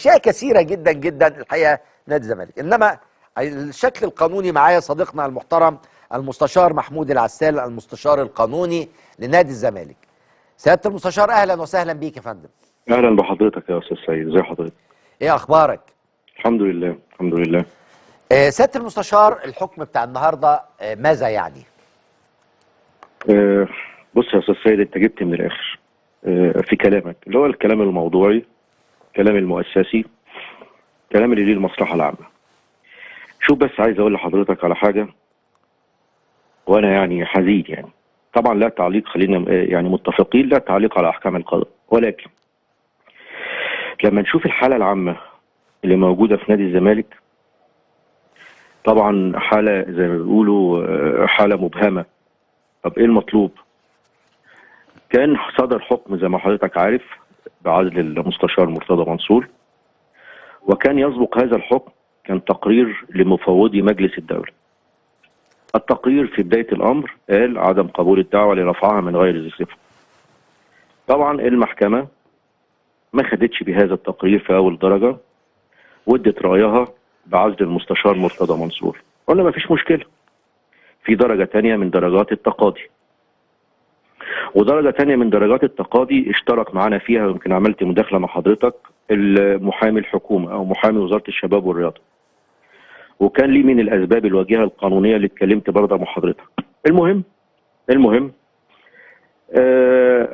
اشياء كثيره جدا جدا الحقيقه نادي الزمالك. انما الشكل القانوني معايا صديقنا المحترم المستشار محمود العسال، المستشار القانوني لنادي الزمالك. سياده المستشار اهلا وسهلا بيك يا فندم. اهلا بحضرتك يا استاذ سيد، ازي حضرتك؟ ايه اخبارك؟ الحمد لله الحمد لله. سياده المستشار، الحكم بتاع النهارده ماذا يعني؟ بص يا استاذ سيد، انت جبت من الاخر في كلامك، اللي هو الكلام الموضوعي، الكلام المؤسسي، الكلام اللي ليه المصلحه العامه. شوف بس عايز اقول لحضرتك على حاجه، وانا يعني حزين، يعني طبعا لا تعليق، خلينا يعني متفقين، لا تعليق على احكام القضاء، ولكن لما نشوف الحاله العامه اللي موجوده في نادي الزمالك، طبعا حاله زي ما بيقولوا حاله مبهمه. طب ايه المطلوب؟ كان صدر حكم زي ما حضرتك عارف بعزل المستشار مرتضى منصور، وكان يسبق هذا الحكم كان تقرير لمفوضي مجلس الدولة. التقرير في بداية الأمر قال عدم قبول الدعوة لرفعها من غير ذي صفة. طبعا المحكمة ما خدتش بهذا التقرير في أول درجة، وادت رأيها بعزل المستشار مرتضى منصور. قلنا ما فيش مشكلة، في درجة تانية من درجات التقاضي، ودرجة تانية من درجات التقاضي اشترك معانا فيها، ويمكن عملت مداخلة مع حضرتك، المحامي الحكومة أو محامي وزارة الشباب والرياضة، وكان لي من الأسباب الواجهة القانونية اللي اتكلمت برضه مع حضرتك. المهم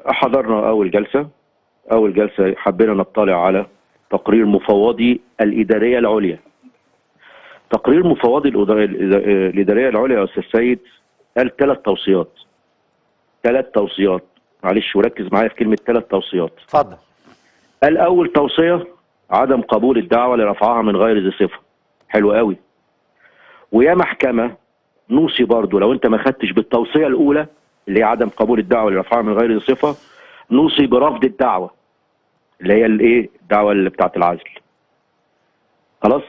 حضرنا أول جلسة حبينا نطلع على تقرير مفوضي الإدارية العليا. تقرير مفوضي الإدارية العليا يا أستاذ سيد قال 3 توصيات، معلش وركز معايا في كلمة 3 توصيات. اتفضل. قال أول توصية عدم قبول الدعوة لرفعها من غير ذي صفة. حلو قوي. ويا محكمة نوصي برضو لو أنت ما خدتش بالتوصية الأولى اللي هي عدم قبول الدعوة لرفعها من غير ذي صفة، نوصي برفض الدعوة اللي هي الإيه؟ الدعوة اللي بتاعت العزل. خلاص؟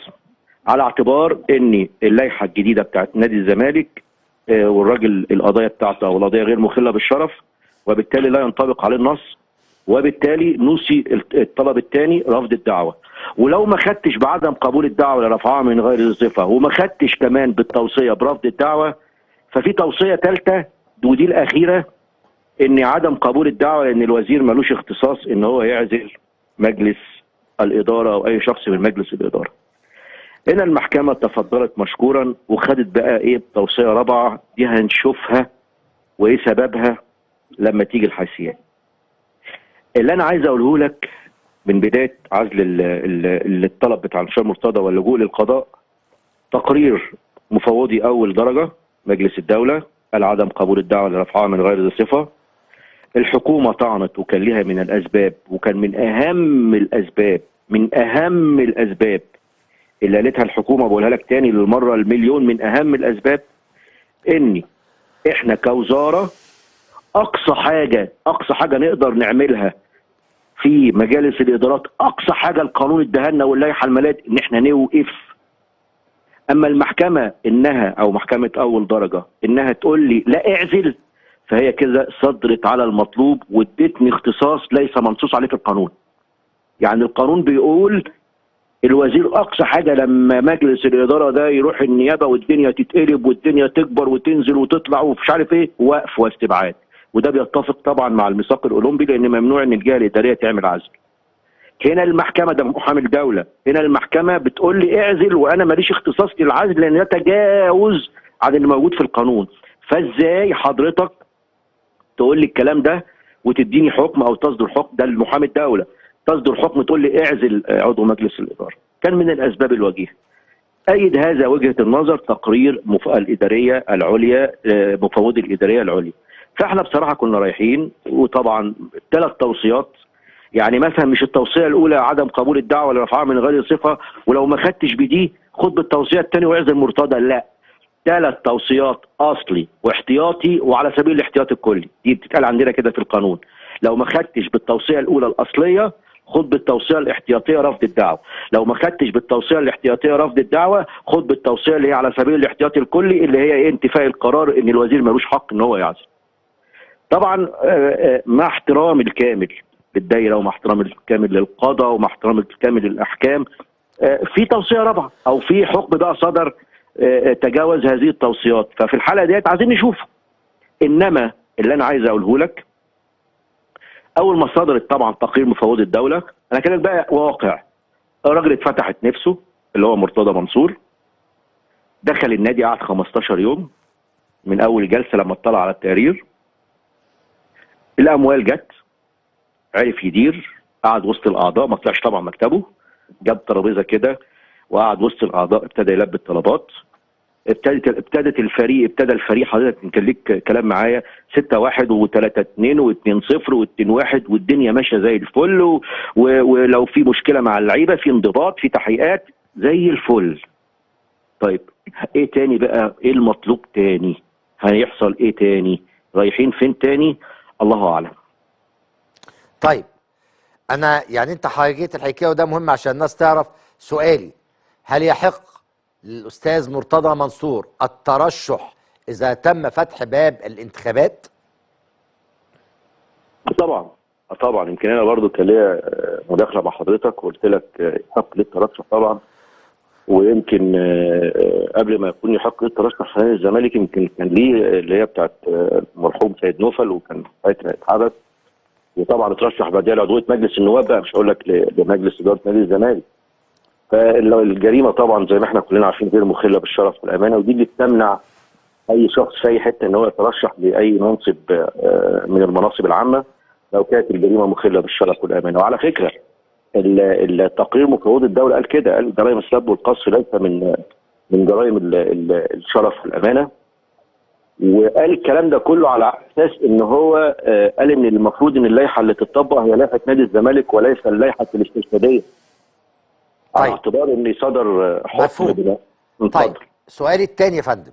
على اعتبار إن اللائحة الجديدة بتاعت نادي الزمالك والراجل القضايا بتاعته او القضيه غير مخله بالشرف، وبالتالي لا ينطبق عليه النص، وبالتالي نوصي الطلب الثاني رفض الدعوه. ولو ما خدتش بعدم قبول الدعوه لرفعها من غير ذي صفه، وما خدتش كمان بالتوصيه برفض الدعوه، ففي توصيه ثالثه ودي الاخيره، ان عدم قبول الدعوه لان الوزير ملوش اختصاص ان هو يعزل مجلس الاداره او اي شخص من مجلس الاداره. هنا المحكمة تفضلت مشكورا وخدت بقى ايه توصية رابعة، دي هنشوفها وايه سببها لما تيجي الحيثيات. اللي انا عايز اقوله لك من بداية عزل الطلب بتاع المستشار مرتضى واللجوء للقضاء، تقرير مفوضي اول درجة مجلس الدولة قال عدم قبول الدعوة لرفعها من غير ذي صفة. الحكومة طعنت وكان لها من الاسباب، وكان من اهم الاسباب اللي قالتها الحكومه، بقولها لك تاني للمره المليون، من اهم الاسباب ان احنا كوزاره اقصى حاجه نقدر نعملها في مجالس الادارات، اقصى حاجه القانون اداها لنا واللائحه الماليه ان احنا نوقف. اما المحكمه انها او محكمه اول درجه انها تقول لي لا اعزل، فهي كده صدرت على المطلوب وادتني اختصاص ليس منصوص عليه في القانون. يعني القانون بيقول الوزير اقصى حاجه لما مجلس الاداره ده يروح النيابه والدنيا تتقلب والدنيا تكبر وتنزل وتطلع ومش عارف ايه، وقف واستبعاد. وده بيتفق طبعا مع الميثاق الاولمبي، لان ممنوع ان الجهه الاداريه تعمل عزل. هنا المحكمه، ده محامي الدوله، هنا المحكمه بتقول لي اعزل وانا ماليش اختصاص للعزل لان ده تجاوز عن اللي موجود في القانون. فازاي حضرتك تقول لي الكلام ده وتديني حكم او تصدر حكم؟ ده المحامي الدوله تصدر حكم تقول لي اعزل عضو مجلس الاداره. كان من الاسباب الوجيهه. ايد هذا وجهه النظر تقرير الاداريه العليا، مفوضي الاداريه العليا. فاحنا بصراحه كنا رايحين، وطبعا 3 توصيات، يعني مثلا مش التوصيه الاولى عدم قبول الدعوه لرفعها من غير صفه ولو ما خدتش بدي خد بالتوصيه الثانيه واعزل مرتضى، لا، 3 توصيات اصلي واحتياطي وعلى سبيل الاحتياط الكلي. دي بتتقال عندنا كده في القانون. لو ما خدتش بالتوصيه الاولى الاصليه خد بالتوصيه الاحتياطيه رفض الدعوه، لو ما خدتش بالتوصيه الاحتياطيه رفض الدعوه خد بالتوصيه اللي هي على سبيل الاحتياطي الكلي، اللي هي ايه؟ انتفاء القرار ان الوزير ملوش حق ان هو يعزل. طبعا مع احترامي الكامل الدايره ومع احترامي الكامل للقضاء ومع احترامي الكامل للاحكام، في توصيه رابعه او في حكم بقى صدر تجاوز هذه التوصيات. ففي الحاله ديت عايزين نشوفه. انما اللي انا عايز اقوله لك، اول ما صدرت طبعا تقرير مفوض الدوله، انا كانت بقى واقع. الراجل اتفتحت نفسه اللي هو مرتضى منصور، دخل النادي قعد 15 يوم من اول جلسه لما اطلع على التقرير. الاموال جت، عرف يدير، قعد وسط الاعضاء، ما طلعش طبعا مكتبه، جاب ترابيزه كده وقعد وسط الاعضاء، ابتدى يلبي الطلبات. ابتدى الفريق حضرتك كان ليك كلام معايا 6-1 و3-2 و2-0 و2-1 والدنيا ماشيه زي الفل، ولو في مشكله مع اللعيبه في انضباط في تحقيقات زي الفل. طيب ايه تاني بقى؟ ايه المطلوب تاني؟ هيحصل ايه تاني؟ رايحين فين تاني؟ الله اعلم. طيب انا يعني انت حكيت الحكايه وده مهم عشان الناس تعرف. سؤالي، هل يحق للاستاذ مرتضى منصور الترشح اذا تم فتح باب الانتخابات؟ طبعا طبعا. يمكن انا برضو كان ليا مداخله مع حضرتك وقلت لك يحق للترشح طبعا. ويمكن قبل ما يكون يحق للترشح في نادي الزمالك يمكن كان ليه اللي هي بتاعت المرحوم سيد نوفل، وكان ساعتها اتحبس وطبعا اترشح بعدها لعضويه مجلس النواب بقى، مش هقول لك لمجلس اداره نادي الزمالك. فالجريمه طبعا زي ما احنا كلنا عارفين غير مخله بالشرف والامانه، ودي اللي بتمنع اي شخص في اي حته ان هو يترشح لاي منصب من المناصب العامه لو كانت الجريمه مخله بالشرف والامانه. وعلى فكره التقرير مفوض الدوله قال كده، قال جرائم السب والقذف ليس من جرائم الشرف والامانه. وقال الكلام ده كله على اساس ان هو قال ان المفروض ان اللائحه اللي تطبق هي لائحه نادي الزمالك وليس اللائحه الاستشهاديه. على اعتبار ان صدر حكم. طيب سؤالي الثاني يا فندم،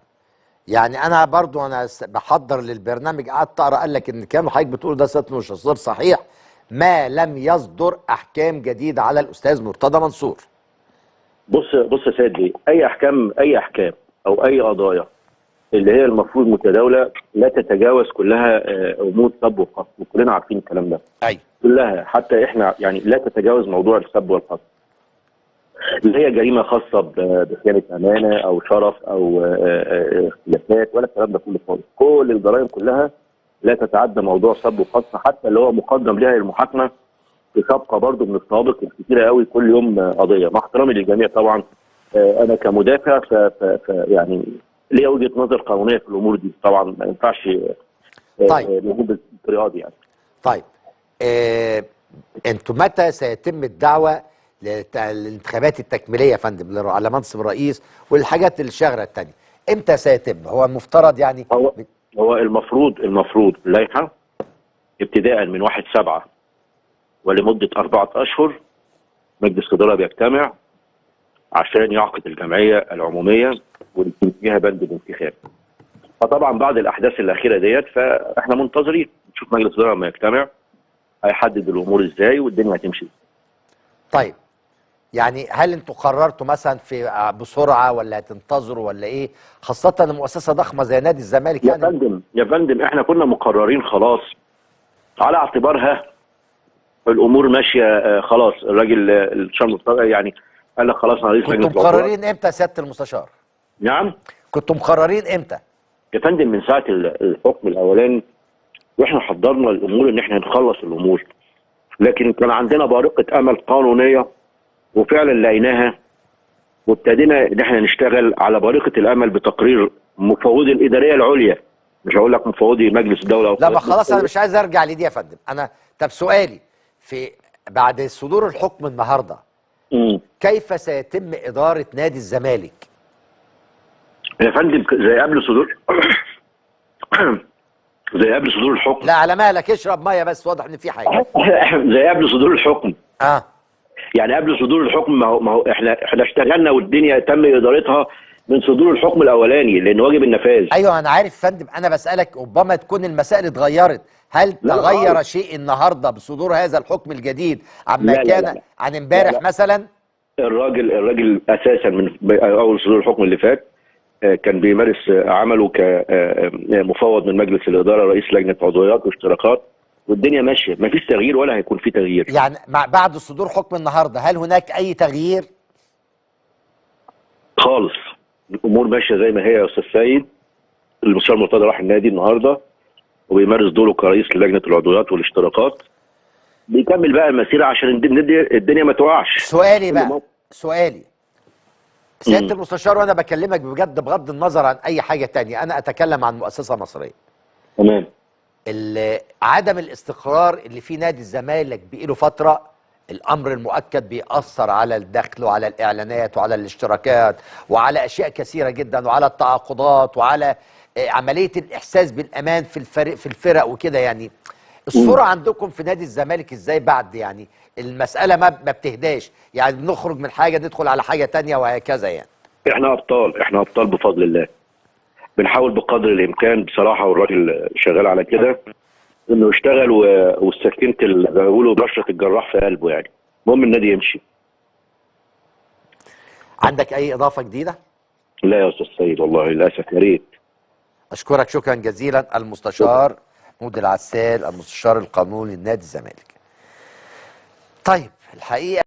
يعني انا برضو انا بحضر للبرنامج قعدت اقرا، قال لك ان كانوا حضرتك بتقول ده سياده المستشار صحيح ما لم يصدر احكام جديده على الاستاذ مرتضى منصور. بص يا سيدي، اي احكام او اي قضايا اللي هي المفروض متداوله لا تتجاوز كلها امور سب وقذف، وكلنا عارفين الكلام ده. ايوه كلها، حتى احنا يعني لا تتجاوز موضوع السب والقذف اللي هي جريمه خاصه بخيانه امانه او شرف او اختلافات ولا الكلام ده كله خالص. كل الجرائم كلها لا تتعدى موضوع سب وقذف، حتى اللي هو مقدم لها المحاكمه في سابقه برضه من السوابق الكتيره قوي، كل يوم قضيه. مع احترامي للجميع طبعا، انا كمدافع يعني ليا وجهه نظر قانونيه في الامور دي، طبعا ما ينفعش نقول بالطريقه دي يعني. طيب انتوا متى سيتم الدعوه للانتخابات التكميليه يا فندم على منصب الرئيس والحاجات الشاغره الثانيه؟ امتى سيتم؟ هو المفترض يعني هو المفروض اللائحه ابتداء من 1/7 ولمده 4 أشهر مجلس الاداره بيجتمع عشان يعقد الجمعيه العموميه ويكون فيها بند الانتخاب. فطبعا بعد الاحداث الاخيره ديت فاحنا منتظرين نشوف مجلس الاداره لما يجتمع هيحدد الامور ازاي والدنيا هتمشي. طيب يعني هل انتوا قررتوا مثلا في بسرعه ولا هتنتظروا ولا ايه؟ خاصه ان مؤسسه ضخمه زي نادي الزمالك يعني. يا فندم احنا كنا مقررين خلاص على اعتبارها الامور ماشيه خلاص. الراجل الشام يعني قال لك خلاص انا رئيس كنتوا مقررين امتى يا سياده المستشار؟ نعم كنتوا مقررين امتى؟ يا فندم من ساعه الحكم الاولاني واحنا حضرنا الامور ان احنا نخلص الامور، لكن كان عندنا بارقه امل قانونيه وفعلا لقيناها، وابتدينا ان احنا نشتغل على بارقه الامل بتقرير مفوضي الاداريه العليا، مش هقول لك مفوضي مجلس الدوله او لا ما خلاص انا مش عايز ارجع لدي يا فندم. انا طب سؤالي، في بعد صدور الحكم النهارده كيف سيتم اداره نادي الزمالك؟ يا فندم زي قبل صدور الحكم. لا على مالك اشرب ميه بس، واضح ان في حاجه. زي قبل صدور الحكم. يعني قبل صدور الحكم ما هو احنا اشتغلنا والدنيا تم ادارتها من صدور الحكم الاولاني لان واجب النفاذ. ايوه انا عارف يا فندم، انا بسالك ربما تكون المسائل اتغيرت، هل تغير شيء النهارده بصدور هذا الحكم الجديد عما كان عن امبارح مثلا؟ الراجل اساسا من اول صدور الحكم اللي فات كان بيمارس عمله كمفوض من مجلس الاداره رئيس لجنه عضويات واشتراكات والدنيا ماشيه، مفيش تغيير ولا هيكون في تغيير. يعني بعد صدور حكم النهارده هل هناك اي تغيير؟ خالص. الامور ماشيه زي ما هي يا استاذ سيد. المستشار مرتضى راح النادي النهارده وبيمارس دوره كرئيس لجنه العضويات والاشتراكات، بيكمل بقى المسيره عشان الدنيا ما توقعش. سؤالي بقى، مم. سياده المستشار، وانا بكلمك بجد بغض النظر عن اي حاجه تانية، انا اتكلم عن مؤسسه مصريه. تمام. عدم الاستقرار اللي في نادي الزمالك بقاله فتره، الامر المؤكد بيأثر على الدخل وعلى الاعلانات وعلى الاشتراكات وعلى اشياء كثيره جدا وعلى التعاقدات وعلى عمليه الاحساس بالامان في الفرق وكده. يعني الصوره عندكم في نادي الزمالك ازاي بعد يعني المساله ما بتهداش، يعني بنخرج من حاجه ندخل على حاجه تانية وهكذا يعني. احنا ابطال بفضل الله. بنحاول بقدر الامكان بصراحه، والراجل شغال على كده انه يشتغل والسكينه اللي بيقولوا بشره الجراح في قلبه يعني. المهم النادي يمشي. عندك اي اضافه جديده؟ لا يا استاذ سيد، والله للاسف. يا ريت. اشكرك شكرا جزيلا المستشار محمود العسال، المستشار القانوني لنادي الزمالك. طيب الحقيقه